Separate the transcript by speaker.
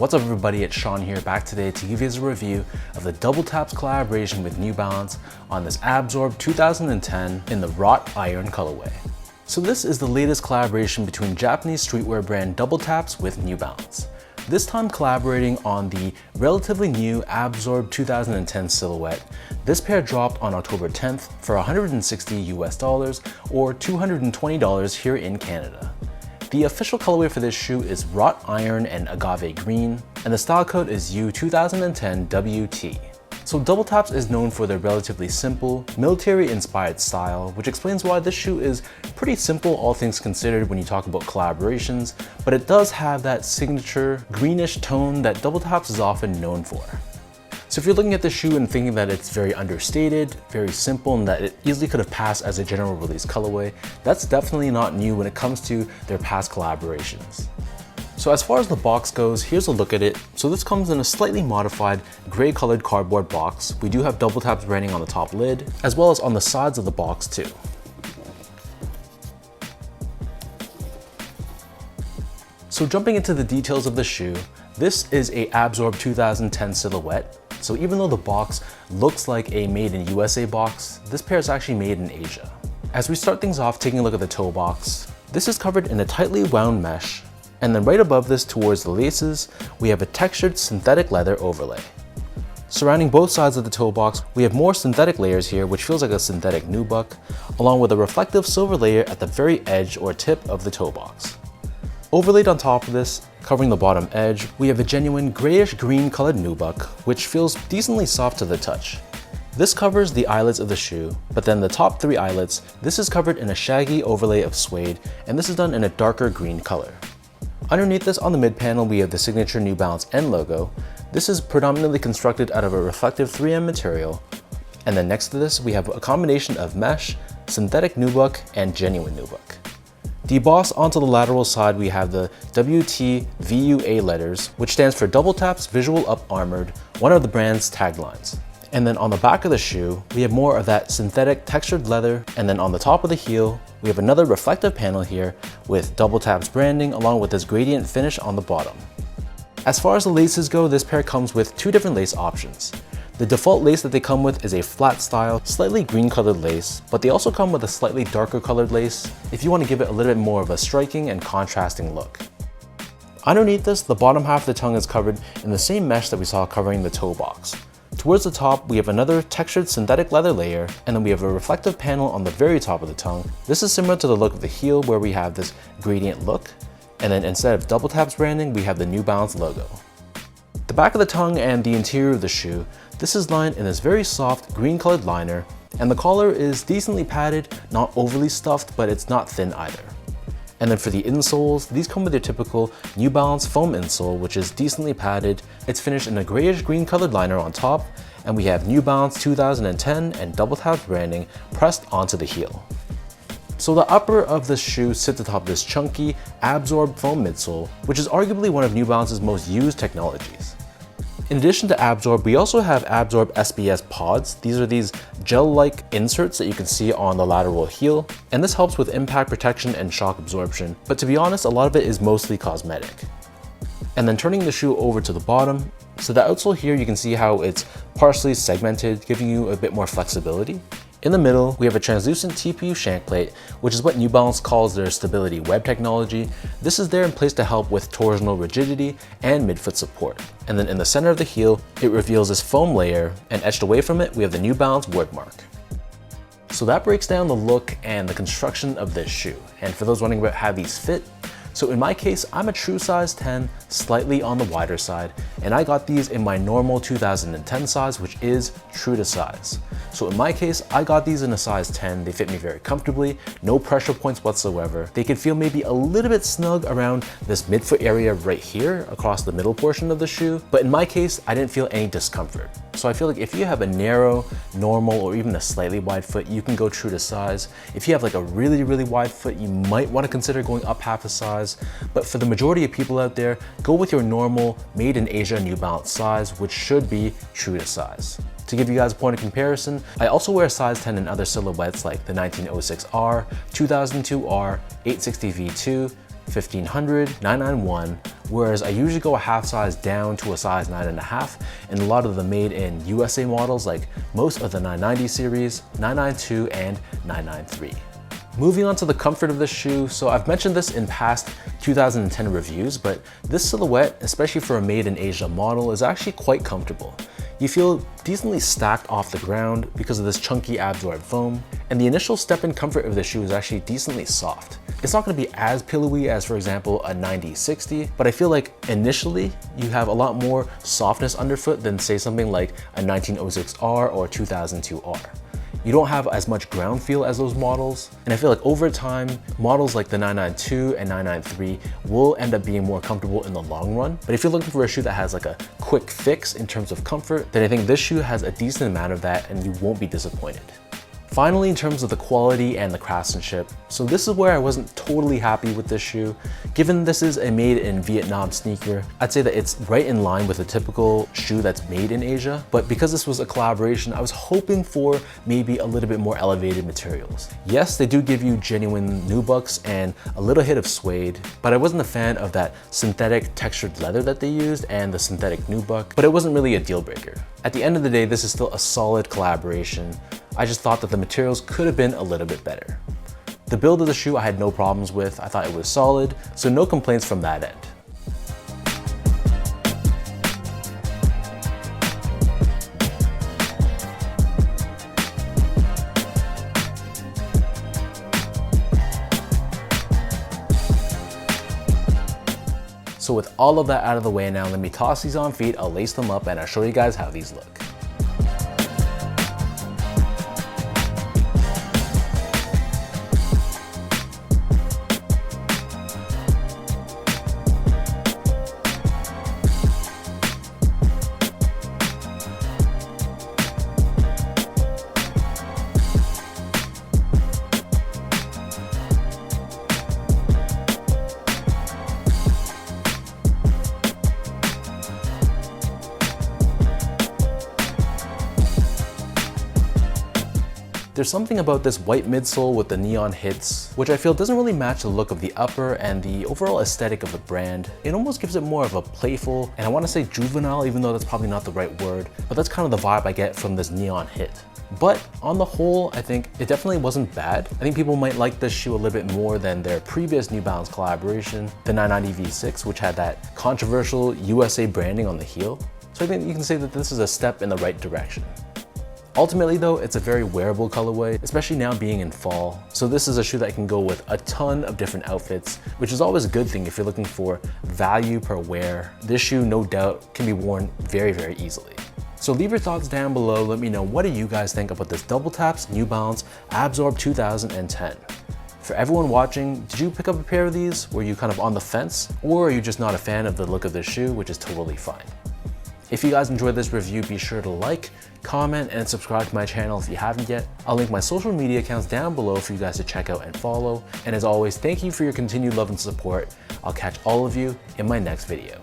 Speaker 1: What's up everybody, it's Sean here, back today to give you a review of the WTAPS collaboration with New Balance on this Abzorb 2010 in the Wrought Iron colorway. So this is the latest collaboration between Japanese streetwear brand WTAPS with New Balance. This time collaborating on the relatively new Abzorb 2010 silhouette. This pair dropped on October 10th for $160 US or $220 here in Canada. The official colorway for this shoe is Wrought Iron and Agave Green, and the style code is U2010 WT. So WTAPS is known for their relatively simple, military-inspired style, which explains why this shoe is pretty simple all things considered when you talk about collaborations, but it does have that signature greenish tone that WTAPS is often known for. So if you're looking at the shoe and thinking that it's very understated, very simple, and that it easily could have passed as a general release colorway, that's definitely not new when it comes to their past collaborations. So as far as the box goes, here's a look at it. So this comes in a slightly modified gray colored cardboard box. We do have WTAPS branding on the top lid, as well as on the sides of the box too. So jumping into the details of the shoe, this is a Abzorb 2010 silhouette. So even though the box looks like a made in USA box, this pair is actually made in Asia. As we start things off, taking a look at the toe box, this is covered in a tightly wound mesh, and then right above this towards the laces, we have a textured synthetic leather overlay. Surrounding both sides of the toe box, we have more synthetic layers here, which feels like a synthetic nubuck, along with a reflective silver layer at the very edge or tip of the toe box. Overlaid on top of this, covering the bottom edge, we have a genuine grayish green colored nubuck, which feels decently soft to the touch. This covers the eyelets of the shoe, but then the top three eyelets, this is covered in a shaggy overlay of suede, and this is done in a darker green color. Underneath this on the mid panel, we have the signature New Balance N logo. This is predominantly constructed out of a reflective 3M material, and then next to this, we have a combination of mesh, synthetic nubuck, and genuine nubuck. Debossed onto the lateral side, we have the WTVUA letters, which stands for WTAPS Visual Up Armored, one of the brand's taglines. And then on the back of the shoe, we have more of that synthetic textured leather, and then on the top of the heel, we have another reflective panel here with WTAPS branding along with this gradient finish on the bottom. As far as the laces go, this pair comes with two different lace options. The default lace that they come with is a flat style, slightly green colored lace, but they also come with a slightly darker colored lace if you want to give it a little bit more of a striking and contrasting look. Underneath this, the bottom half of the tongue is covered in the same mesh that we saw covering the toe box. Towards the top, we have another textured synthetic leather layer, and then we have a reflective panel on the very top of the tongue. This is similar to the look of the heel where we have this gradient look, and then instead of WTAPS branding, we have the New Balance logo. The back of the tongue and the interior of the shoe, this is lined in this very soft green colored liner, and the collar is decently padded, not overly stuffed, but it's not thin either. And then for the insoles, these come with your typical New Balance foam insole, which is decently padded. It's finished in a grayish green colored liner on top, and we have New Balance 2010 and WTAPS branding pressed onto the heel. So the upper of this shoe sits atop this chunky Abzorb foam midsole, which is arguably one of New Balance's most used technologies. In addition to Abzorb, we also have Abzorb SBS pods. These are these gel-like inserts that you can see on the lateral heel, and this helps with impact protection and shock absorption, but to be honest, a lot of it is mostly cosmetic. And then turning the shoe over to the bottom, so the outsole here you can see how it's partially segmented, giving you a bit more flexibility. In the middle, we have a translucent TPU shank plate, which is what New Balance calls their stability web technology. This is there in place to help with torsional rigidity and midfoot support. And then in the center of the heel, it reveals this foam layer, and etched away from it, we have the New Balance word mark. So that breaks down the look and the construction of this shoe. And for those wondering about how these fit, so in my case, I'm a true size 10, slightly on the wider side, and I got these in my normal 2010 size, which is true to size. So in my case, I got these in a size 10. They fit me very comfortably, no pressure points whatsoever. They could feel maybe a little bit snug around this midfoot area right here across the middle portion of the shoe, but in my case, I didn't feel any discomfort. So I feel like if you have a narrow, normal, or even a slightly wide foot, you can go true to size. If you have like a really, really wide foot, you might want to consider going up half a size. But for the majority of people out there, go with your normal made in Asia New Balance size, which should be true to size. To give you guys a point of comparison, I also wear a size 10 in other silhouettes like the 1906R, 2002R, 860 V2, 1500, 991, whereas I usually go a half size down to a size 9.5 in a lot of the made in USA models like most of the 990 series, 992, and 993. Moving on to the comfort of this shoe, so I've mentioned this in past 2010 reviews, but this silhouette, especially for a made in Asia model, is actually quite comfortable. You feel decently stacked off the ground because of this chunky Abzorb foam, and the initial step-in comfort of the shoe is actually decently soft. It's not going to be as pillowy as, for example, a 90-60, but I feel like initially you have a lot more softness underfoot than say something like a 1906R or 2002R. You don't have as much ground feel as those models, and I feel like over time, models like the 992 and 993 will end up being more comfortable in the long run. But if you're looking for a shoe that has like a quick fix in terms of comfort, then I think this shoe has a decent amount of that and you won't be disappointed. Finally, in terms of the quality and the craftsmanship, so this is where I wasn't totally happy with this shoe. Given this is a made in Vietnam sneaker, I'd say that it's right in line with a typical shoe that's made in Asia. But because this was a collaboration, I was hoping for maybe a little bit more elevated materials. Yes, they do give you genuine nubucks and a little hit of suede, but I wasn't a fan of that synthetic textured leather that they used and the synthetic nubuck, but it wasn't really a deal breaker. At the end of the day, this is still a solid collaboration. I just thought that the materials could have been a little bit better. The build of the shoe I had no problems with. I thought it was solid, so no complaints from that end. So with all of that out of the way now, let me toss these on feet, I'll lace them up, and I'll show you guys how these look. There's something about this white midsole with the neon hits, which I feel doesn't really match the look of the upper and the overall aesthetic of the brand. It almost gives it more of a playful, and I want to say juvenile, even though that's probably not the right word, but that's kind of the vibe I get from this neon hit. But on the whole, I think it definitely wasn't bad. I think people might like this shoe a little bit more than their previous New Balance collaboration, the 990 V6, which had that controversial USA branding on the heel. So I think you can say that this is a step in the right direction. Ultimately though, it's a very wearable colorway, especially now being in fall. So this is a shoe that can go with a ton of different outfits, which is always a good thing if you're looking for value per wear. This shoe, no doubt, can be worn very, very easily. So leave your thoughts down below. Let me know, what do you guys think about this WTAPS New Balance Abzorb 2010? For everyone watching, did you pick up a pair of these? Were you kind of on the fence? Or are you just not a fan of the look of this shoe, which is totally fine? If you guys enjoyed this review, be sure to like, comment, and subscribe to my channel if you haven't yet. I'll link my social media accounts down below for you guys to check out and follow. And as always, thank you for your continued love and support. I'll catch all of you in my next video.